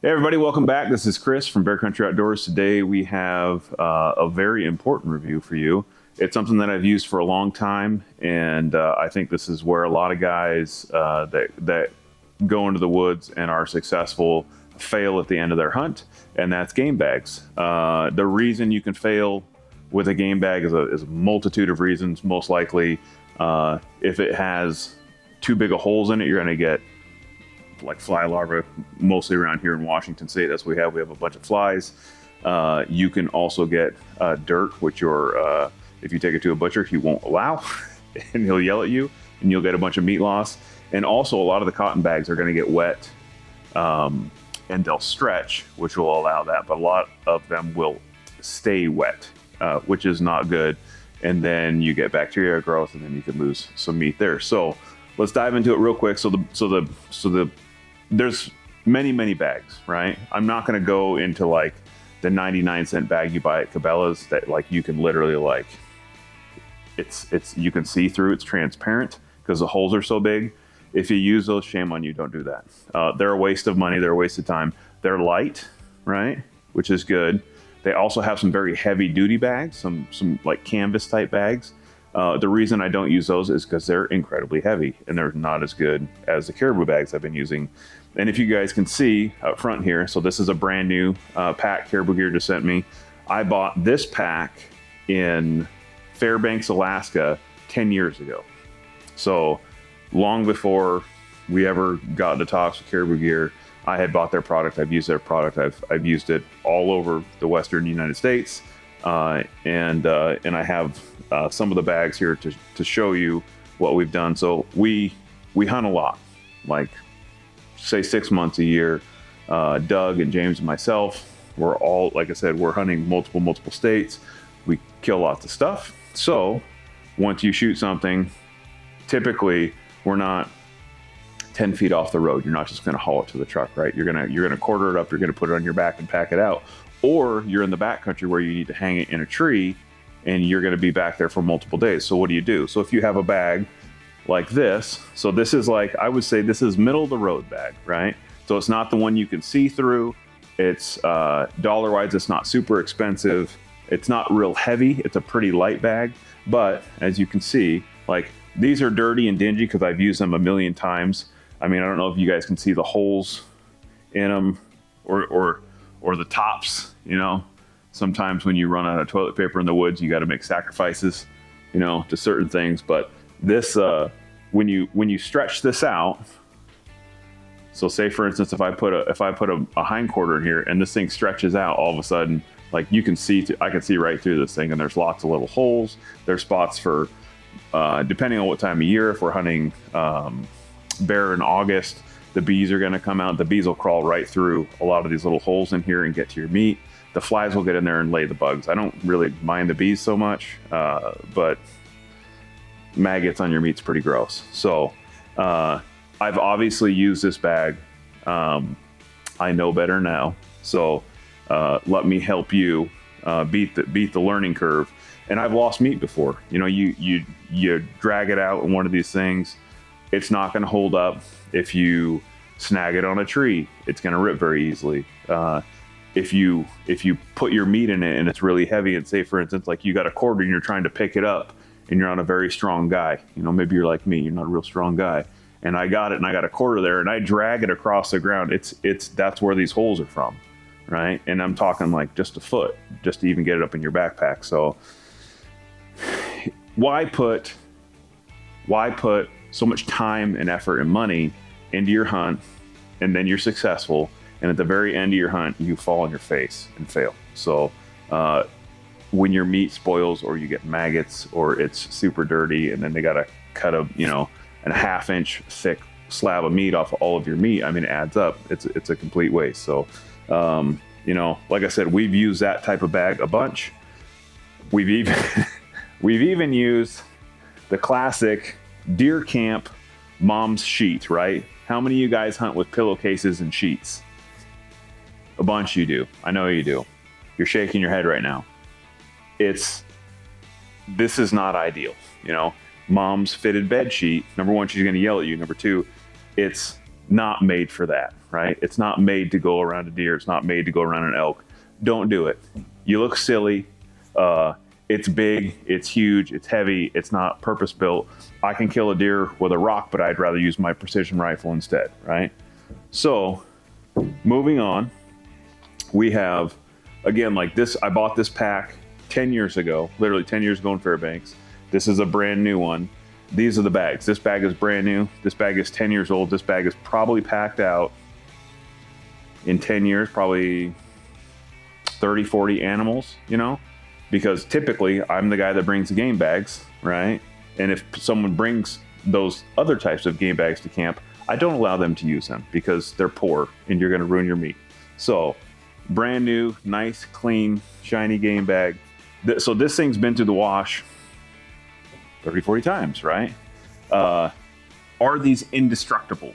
Hey everybody, welcome back. This is Kris from Bear Country Outdoors. Today we have a very important review for you. It's something that I've used for a long time, and I think this is where a lot of guys that go into the woods and are successful fail at the end of their hunt, and that's game bags. The reason you can fail with a game bag is a multitude of reasons. Most likely, if it has too big of holes in it, you're going to get like fly larvae, mostly around here in Washington State. That's what we have. We have a bunch of flies. You can also get dirt, which if you take it to a butcher, he won't allow, and he'll yell at you, and you'll get a bunch of meat loss. And also, a lot of the cotton bags are going to get wet, and they'll stretch, which will allow that. But a lot of them will stay wet, which is not good. And then you get bacteria growth, and then you can lose some meat there. So let's dive into it real quick. There's many bags, right? I'm not going to go into like the 99-cent bag you buy at Cabela's that like you can literally like you can see through. It's transparent because the holes are so big. If you use those, shame on you. Don't do that. They're a waste of money. They're a waste of time. They're light, right? Which is good. They also have some very heavy duty bags, some like canvas type bags. The reason I don't use those is because they're incredibly heavy and they're not as good as the Caribou bags I've been using. And if you guys can see up front here, so this is a brand new pack Caribou Gear just sent me. I bought this pack in Fairbanks, Alaska 10 years ago. So long before we ever got into talks with Caribou Gear, I had bought their product. I've used their product. I've used it all over the Western United States. And I have some of the bags here to show you what we've done. So we hunt a lot, like say 6 months a year. Doug and James and myself, we're all, like I said, we're hunting multiple states. We kill lots of stuff. So once you shoot something, typically we're not 10 feet off the road. You're not just going to haul it to the truck, right? You're going to quarter it up. You're going to put it on your back and pack it out. Or you're in the backcountry where you need to hang it in a tree and you're going to be back there for multiple days. So what do you do? So if you have a bag like this, so this is like, I would say this is middle of the road bag, right? So it's not the one you can see through. It's dollar wise, it's not super expensive. It's not real heavy. It's a pretty light bag. But as you can see, like these are dirty and dingy because I've used them a million times. I mean, I don't know if you guys can see the holes in them or the tops, you know. Sometimes when you run out of toilet paper in the woods, you got to make sacrifices, you know, to certain things. But this, when you stretch this out, so say for instance, if I put a hindquarter in here and this thing stretches out, all of a sudden, like you can see, I can see right through this thing, and there's lots of little holes. There's spots for, depending on what time of year. If we're hunting bear in August, the bees are going to come out. The bees will crawl right through a lot of these little holes in here and get to your meat. The flies will get in there and lay the bugs. I don't really mind the bees so much, but maggots on your meat's pretty gross. So I've obviously used this bag. I know better now. So let me help you beat the learning curve. And I've lost meat before. You know, you drag it out in one of these things. It's not going to hold up. If you snag it on a tree, it's going to rip very easily. If you put your meat in it and it's really heavy, and say for instance, like you got a quarter and you're trying to pick it up and you're not a very strong guy, you know, maybe you're like me, you're not a real strong guy, and I got it and I got a quarter there and I drag it across the ground, that's where these holes are from, right? And I'm talking like just a foot, just to even get it up in your backpack. So why put so much time and effort and money into your hunt, and then you're successful, and at the very end of your hunt, you fall on your face and fail? So when your meat spoils, or you get maggots, or it's super dirty, and then they got to cut a half-inch thick slab of meat off of all of your meat, I mean, it adds up. It's a complete waste. So you know, like I said, we've used that type of bag a bunch. We've even used the classic deer camp mom's sheet, right? How many of you guys hunt with pillowcases and sheets? A bunch you do. I know you do. You're shaking your head right now. This is not ideal, you know. Mom's fitted bed sheet. Number one, she's going to yell at you. Number two, it's not made for that, right? It's not made to go around a deer. It's not made to go around an elk. Don't do it. You look silly. It's big, it's huge, it's heavy, it's not purpose built. I can kill a deer with a rock, but I'd rather use my precision rifle instead, right? So moving on, we have, again, like this, I bought this pack 10 years ago, literally 10 years ago in Fairbanks. This is a brand new one. These are the bags. This bag is brand new. This bag is 10 years old. This bag is probably packed out in 10 years, probably 30, 40 animals, you know? Because typically I'm the guy that brings the game bags, right? And if someone brings those other types of game bags to camp, I don't allow them to use them because they're poor and you're gonna ruin your meat. So brand new, nice, clean, shiny game bag. So this thing's been through the wash 30, 40 times, right? Are these indestructible?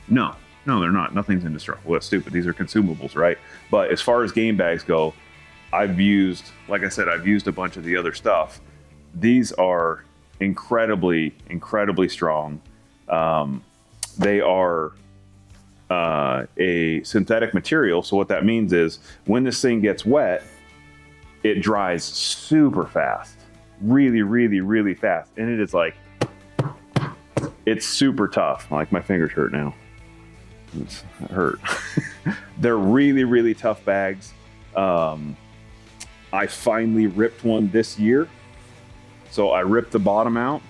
No, they're not. Nothing's indestructible. That's stupid. These are consumables, right? But as far as game bags go, I've used, like I said, I've used a bunch of the other stuff. These are incredibly, incredibly strong. They are a synthetic material. So what that means is when this thing gets wet, it dries super fast, really, really, really fast. And it is like, it's super tough. Like my fingers hurt now. It hurt. They're really, really tough bags. I finally ripped one this year. So I ripped the bottom out.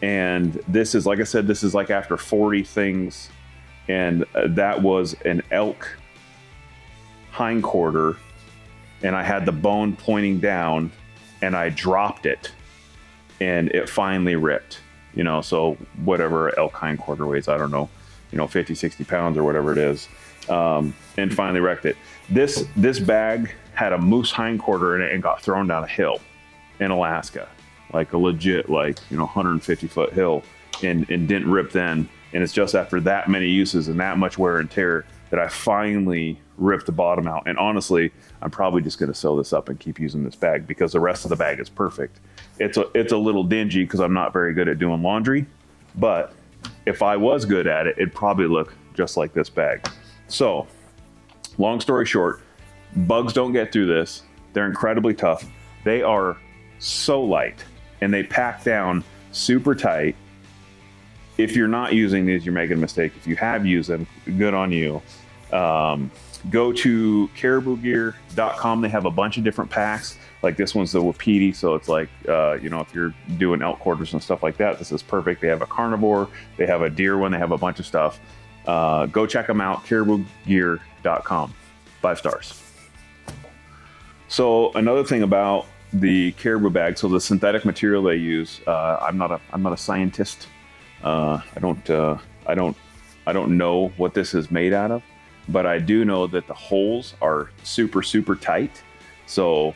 And this is, like I said, this is like after 40 things. And that was an elk hindquarter. And I had the bone pointing down and I dropped it. And it finally ripped. You know, so whatever elk hindquarter weighs, I don't know, 50, 60 pounds or whatever it is. And finally wrecked it. This bag had a moose hindquarter in it and got thrown down a hill in Alaska, like a legit, 150-foot hill, and didn't rip then. And it's just after that many uses and that much wear and tear that I finally ripped the bottom out. And honestly, I'm probably just going to sew this up and keep using this bag because the rest of the bag is perfect. It's a little dingy because I'm not very good at doing laundry, but if I was good at it, it'd probably look just like this bag. So, long story short, bugs don't get through this. They're incredibly tough. They are so light and they pack down super tight. If you're not using these, you're making a mistake. If you have used them, good on you. Go to caribougear.com. They have a bunch of different packs. Like this one's the Wapiti, so it's like, if you're doing elk quarters and stuff like that, this is perfect. They have a carnivore, they have a deer one, they have a bunch of stuff. Go check them out, caribougear.com. 5 stars. So another thing about the caribou bag, so the synthetic material they use, I'm not a scientist. I don't know what this is made out of, but I do know that the holes are super, super tight. So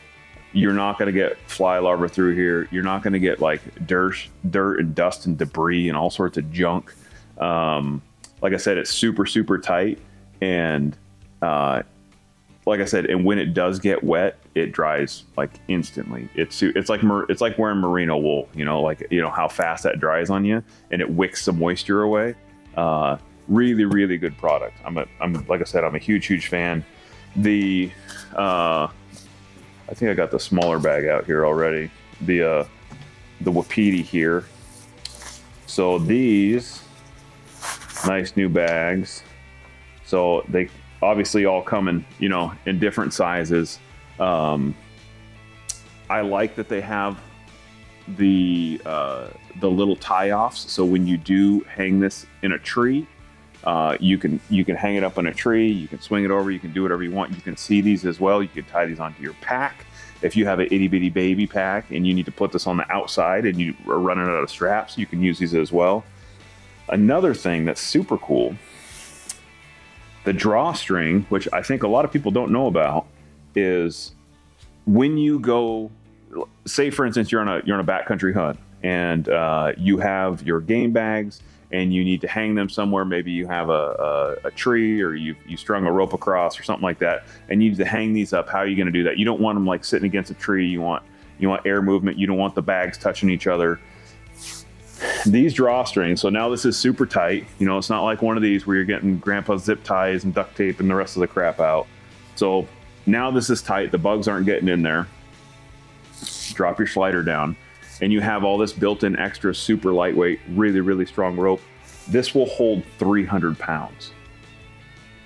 you're not going to get fly larvae through here. You're not going to get like dirt and dust and debris and all sorts of junk. Like I said, it's super, super tight. And, like I said, and when it does get wet, it dries like instantly. It's like wearing merino wool, how fast that dries on you and it wicks the moisture away. Really, really good product. Like I said, I'm a huge, huge fan. I think I got the smaller bag out here already. The Wapiti here. So these nice new bags. So they obviously all come in, in different sizes. I like that they have the little tie-offs. So when you do hang this in a tree, you can hang it up on a tree, you can swing it over, you can do whatever you want. You can see these as well. You can tie these onto your pack. If you have an itty bitty baby pack and you need to put this on the outside and you are running out of straps, you can use these as well. Another thing that's super cool, the drawstring, which I think a lot of people don't know about, is when you go, say for instance, you're on a backcountry hunt and you have your game bags and you need to hang them somewhere. Maybe you have a tree or you strung a rope across or something like that, and you need to hang these up. How are you going to do that? You don't want them like sitting against a tree. You want air movement. You don't want the bags touching each other. these drawstrings, so now this is super tight. You know, it's not like one of these where you're getting grandpa's zip ties and duct tape and the rest of the crap out. So now this is tight, the bugs aren't getting in there. Drop your slider down, and you have all this built-in extra super lightweight, really, really strong rope. This will hold 300 pounds.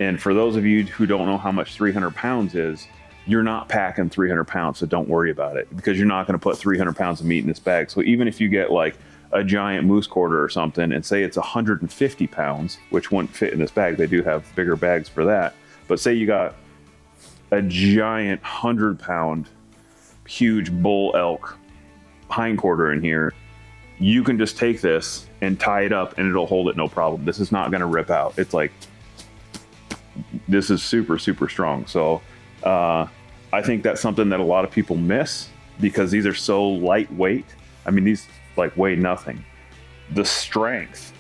And for those of you who don't know how much 300 pounds is, you're not packing 300 pounds, so don't worry about it, because you're not going to put 300 pounds of meat in this bag. So even if you get like a giant moose quarter or something, and say it's 150 pounds, which wouldn't fit in this bag, they do have bigger bags for that. But say you got a giant 100-pound, huge bull elk hind quarter in here, you can just take this and tie it up and it'll hold it no problem. This is not going to rip out. It's like, this is super, super strong. So I think that's something that a lot of people miss, because these are so lightweight. I mean, these like weigh nothing. The strength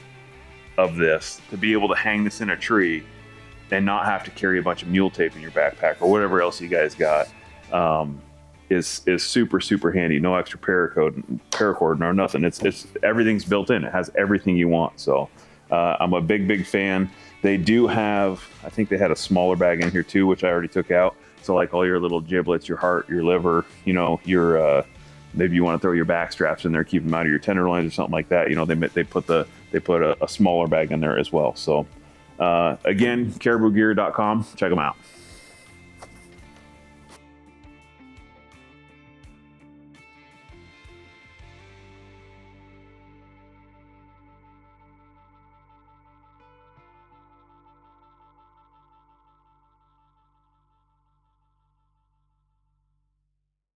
of this, to be able to hang this in a tree and not have to carry a bunch of mule tape in your backpack or whatever else you guys got, is super, super handy. No extra paracord or nothing. It's everything's built in. It has everything you want. So I'm a big fan. They do have, I think they had a smaller bag in here too, which I already took out. So like all your little giblets, your heart, your liver, you know, your maybe you want to throw your back straps in there, keep them out of your tenderloins or something like that. You know, they put a smaller bag in there as well. So again, caribougear.com, check them out.